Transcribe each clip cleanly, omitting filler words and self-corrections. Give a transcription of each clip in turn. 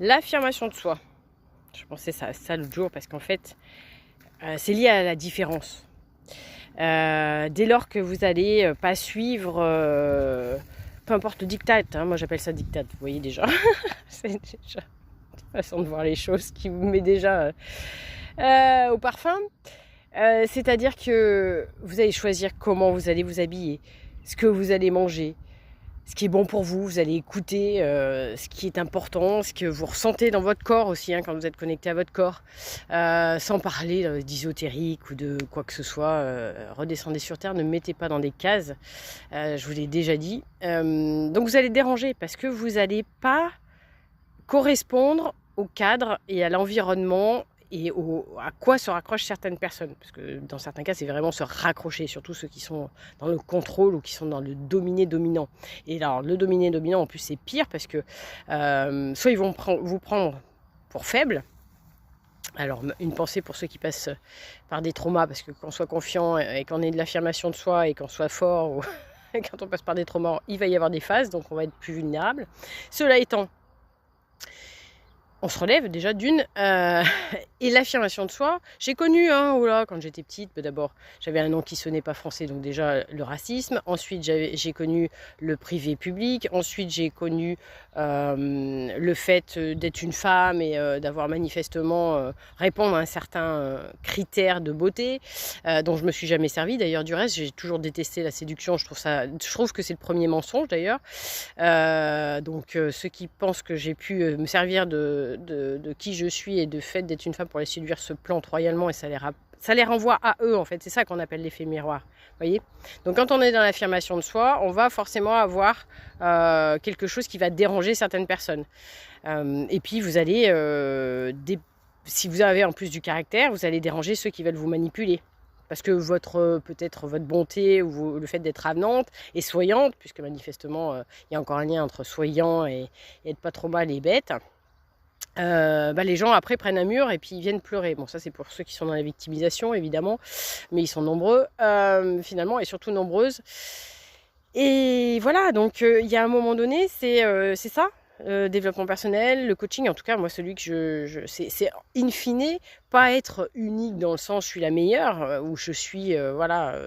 L'affirmation de soi. Je pensais ça l'autre jour parce qu'en fait, c'est lié à la différence. Dès lors que vous n'allez pas suivre, peu importe le diktat, hein, moi j'appelle ça diktat, vous voyez déjà, c'est déjà une façon de voir les choses qui vous met déjà au parfum. C'est-à-dire que vous allez choisir comment vous allez vous habiller, ce que vous allez manger, ce qui est bon pour vous, vous allez écouter ce qui est important, ce que vous ressentez dans votre corps aussi, hein, quand vous êtes connecté à votre corps, sans parler d'ésotérique ou de quoi que ce soit. Redescendez sur terre, ne mettez pas dans des cases, je vous l'ai déjà dit. Donc vous allez déranger parce que vous n'allez pas correspondre au cadre et à l'environnement et à quoi se raccrochent certaines personnes. Parce que dans certains cas, c'est vraiment se raccrocher, surtout ceux qui sont dans le contrôle ou qui sont dans le dominé-dominant. Et alors, le dominé-dominant, en plus, c'est pire parce que soit ils vont vous prendre pour faible. Alors, une pensée pour ceux qui passent par des traumas, parce que qu'on soit confiant et qu'on ait de l'affirmation de soi et qu'on soit fort, ou quand on passe par des traumas, il va y avoir des phases, donc on va être plus vulnérable. Cela étant, on se relève déjà d'une. Et l'affirmation de soi, j'ai connu, quand j'étais petite, d'abord j'avais un nom qui sonnait pas français, donc déjà le racisme. Ensuite j'ai connu le privé public. Ensuite j'ai connu le fait d'être une femme et d'avoir manifestement répondre à un certain critère de beauté dont je me suis jamais servie. D'ailleurs du reste, j'ai toujours détesté la séduction. Je trouve que c'est le premier mensonge d'ailleurs. Donc ceux qui pensent que j'ai pu me servir de qui je suis et de fait d'être une femme pour les séduire se plantent royalement et ça les renvoie à eux en fait. C'est ça qu'on appelle l'effet miroir. Voyez. Donc quand on est dans l'affirmation de soi, on va forcément avoir quelque chose qui va déranger certaines personnes. Et puis vous allez, si vous avez en plus du caractère, vous allez déranger ceux qui veulent vous manipuler. Parce que peut-être votre bonté ou le fait d'être avenante et soyante, puisque manifestement il y a encore un lien entre soyant et être pas trop mal et bête, les gens après prennent un mur et puis ils viennent pleurer. Bon, ça c'est pour ceux qui sont dans la victimisation évidemment, mais ils sont nombreux finalement et surtout nombreuses. Et voilà, donc il y a un moment donné, c'est ça. Développement personnel, le coaching, en tout cas moi celui que c'est in fine pas être unique dans le sens je suis la meilleure ou je suis une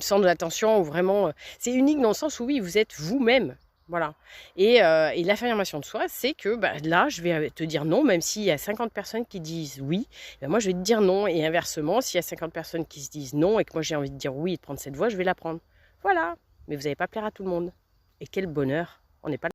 centre d'attention ou vraiment c'est unique dans le sens où oui vous êtes vous-même. Voilà. Et l'affirmation de soi, c'est que là, je vais te dire non, même s'il y a 50 personnes qui disent oui, moi je vais te dire non. Et inversement, s'il y a 50 personnes qui se disent non et que moi j'ai envie de dire oui et de prendre cette voie, je vais la prendre. Voilà. Mais vous n'allez pas plaire à tout le monde. Et quel bonheur. On n'est pas